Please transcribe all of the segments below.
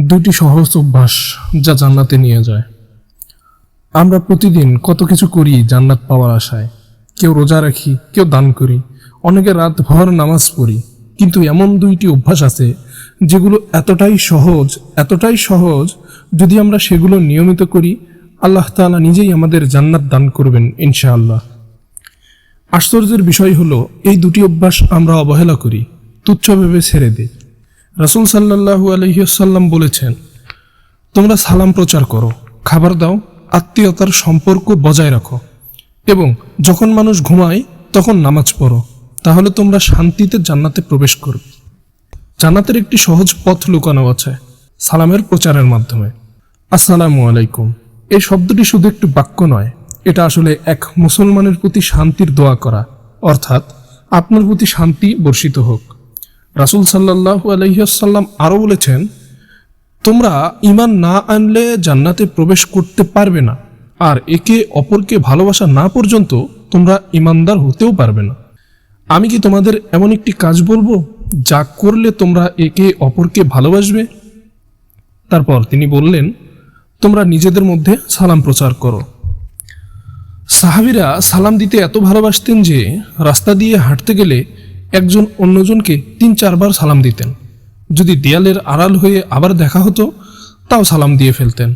দুটি সহজ অভ্যাস যা জান্নাতে নিয়ে যায়। আমরা প্রতিদিন কত কিছু করি জান্নাত পাওয়ার আশায়। কেউ রোজা রাখি, কেউ দান করি, অনেকে রাত ভর নামাজ পড়ি, কিন্তু এমন দুইটি অভ্যাস আছে যেগুলো এতটাই সহজ যদি আমরা সেগুলো নিয়মিত করি, আল্লাহ তাআলা নিজেই আমাদের জান্নাত দান করবেন ইনশাআল্লাহ। আশ্চর্যের বিষয় হলো এই দুটি অভ্যাস আমরা অবহেলা করি, তুচ্ছ ভেবে ছেড়ে দিই। রাসূল সাল্লাল্লাহু আলাইহি ওয়াসাল্লাম বলেছেন, তোমরা সালাম প্রচার করো, খাবার দাও, আত্মীয়তার সম্পর্ক বজায় রাখো এবং যখন মানুষ ঘুমায় তখন নামাজ পড়ো, তাহলে তোমরা শান্তিতে জান্নাতে প্রবেশ করবে। জান্নাতের একটি সহজ পথ লুকানো আছে সালামের প্রচারের মাধ্যমে। আসসালামু আলাইকুম, এই শব্দটি শুধু একটি বাক্য নয়, এটা আসলে এক মুসলমানের প্রতি শান্তির দোয়া করা, অর্থাৎ আপনার প্রতি শান্তি বর্ষিত হোক। রাসূল সাল্লাল্লাহু আলাইহি ওয়াসাল্লাম আরও বলেছেন, তোমরা ঈমান না আনলে জান্নাতে প্রবেশ করতে পারবে না, আর একে অপরকে ভালোবাসা না পর্যন্ত তোমরা ঈমানদার হতেও পারবে না। আমি কি তোমাদের এমন একটি কাজ বলবো যা করলে তোমরা একে অপরকে ভালোবাসবে? তারপর তিনি বললেন, তোমরা নিজেদের মধ্যে সালাম প্রচার করো। সাহাবীরা সালাম দিতে এত ভালোবাসতেন যে রাস্তা দিয়ে হাঁটতে গেলে একজন অন্যজনকে ৩-৪ বার সালাম দিতেন। যদি দেয়ালের আড়াল হয়ে আবার দেখা হতো তাও সালাম দিয়ে ফেলতেন।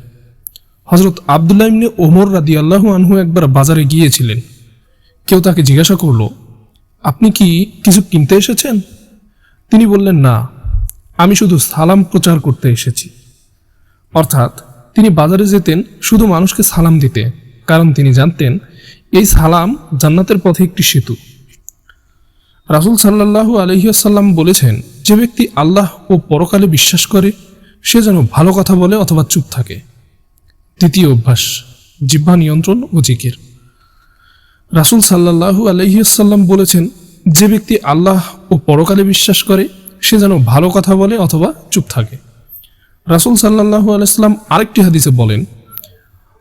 হযরত আব্দুল্লাহ ইবনে ওমর রাদিয়াল্লাহু আনহু একবার বাজারে গিয়েছিলেন। কেউ তাকে জিজ্ঞাসা করল, আপনি কি কিছু কিনতে এসেছেন? তিনি বললেন, না, আমি শুধু সালাম প্রচার করতে এসেছি। অর্থাৎ তিনি বাজারে যেতেন শুধু মানুষকে সালাম দিতে, কারণ তিনি জানতেন এই সালাম জান্নাতের পথে একটি সেতু। রাসূল সাল্লাল্লাহু আলাইহি ওয়াসাল্লাম বলেছেন, যে ব্যক্তি আল্লাহ ও পরকালে বিশ্বাস করে সে যেন ভালো কথা বলে অথবা চুপ থাকে। দ্বিতীয় অভ্যাস, জিহ্বা নিয়ন্ত্রণ ও জিকির। রাসূল সাল্লাল্লাহু আলাইহি ওয়াসাল্লাম বলেছেন, যে ব্যক্তি আল্লাহ ও পরকালে বিশ্বাস করে সে যেন ভালো কথা বলে অথবা চুপ থাকে। রাসূল সাল্লাল্লাহু আলাইহি ওয়াসাল্লাম আরেকটি হাদিসে বলেন,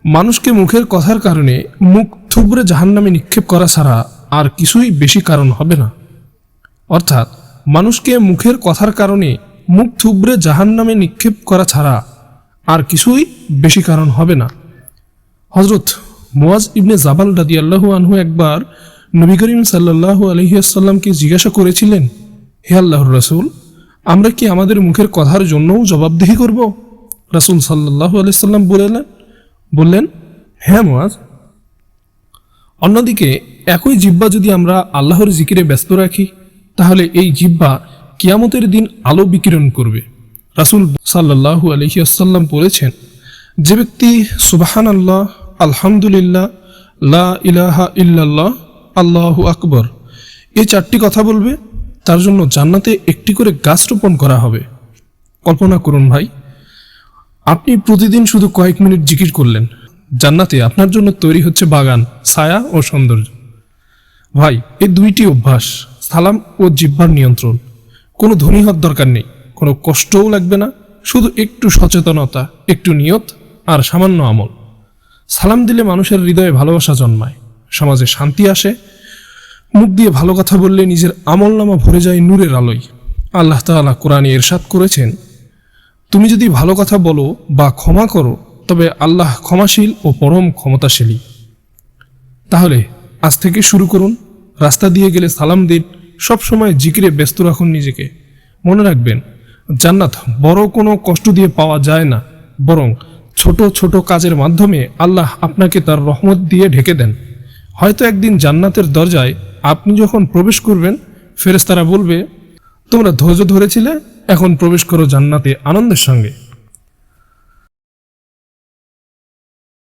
মানুষকে মুখের কথার কারণে মুখ থুবড়ে জাহান্নামে নিক্ষেপ করা ছাড়া আর কিছুই বেশি কারণ হবে না। অর্থাৎ মানুষকে মুখের কথার কারণে মুখ থুবড়ে জাহান্নামে নিক্ষেপ করা ছাড়া আর কিছুই বেশি কারণ হবে না। হযরত মুয়াজ ইবনে জাবাল রাদিয়াল্লাহু আনহু একবার নবী করিম সাল্লাল্লাহু আলাইহি ওয়াসাল্লামকে জিজ্ঞাসা করেছিলেন, হে আল্লাহর রাসূল, আমরা কি আমাদের মুখের কথার জন্যও জবাবদিহি করব? রাসূল সাল্লাল্লাহু আলাইহি ওয়াসাল্লাম বললেন, হ্যাঁ মুয়াজ। অন্যদিকে একই জিহ্বা যদি আমরা আল্লাহর জিকিরে ব্যস্ত রাখি, তাহলে এই জিহ্বা কিয়ামতের দিন আলো বিকিরণ করবে। রাসূল সাল্লাল্লাহু আলাইহি ওয়াসাল্লাম বলেছেন, যে ব্যক্তি সুবহানাল্লাহ, আলহামদুলিল্লাহ, লা ইলাহা ইল্লাল্লাহ, আল্লাহু আকবার এই 4টি কথা বলবে, তার জন্য জান্নাতে একটি করে গাছ রোপণ করা হবে। কল্পনা করুন ভাই, আপনি প্রতিদিন শুধু কয়েক মিনিট জিকির করলেন, জান্নাতে আপনার জন্য তৈরি হচ্ছে বাগান, ছায়া ও সৌন্দর্য। ভাই, এই দুইটি অভ্যাস, সালাম ও জিহ্বার নিয়ন্ত্রণ, কোনো ধনী হওয়ার দরকার নেই, কোনো কষ্টও লাগবে না, শুধু একটু সচেতনতা, একটু নিয়ত আর সামান্য আমল। সালাম দিলে মানুষের হৃদয়ে ভালোবাসা জন্মায়, সমাজে শান্তি আসে। মুখ দিয়ে ভালো কথা বললে নিজের আমলনামা ভরে যায় নূরের আলোয়। আল্লাহ তাআলা কোরআনে ইরশাদ করেছেন, তুমি যদি ভালো কথা বলো বা ক্ষমা করো তবে আল্লাহ ক্ষমাশীল ও পরম ক্ষমতাশীলী। তাহলে আজ থেকে শুরু করুন, রাস্তা দিয়ে গেলে সালাম দিন, সবসময় জিকিরে ব্যস্ত রাখুন নিজেকে। মনে রাখবেন, জান্নাত বড় কোনো কষ্ট দিয়ে পাওয়া যায় না, বরং ছোট ছোট কাজের মাধ্যমে আল্লাহ আপনাকে তার রহমত দিয়ে ঢেকে দেন। হয়তো একদিন জান্নাতের দরজায় আপনি যখন প্রবেশ করবেন, ফেরেশতারা বলবে, তোমরা ধৈর্য ধরেছিলে, এখন প্রবেশ করো জান্নাতে আনন্দের সঙ্গে।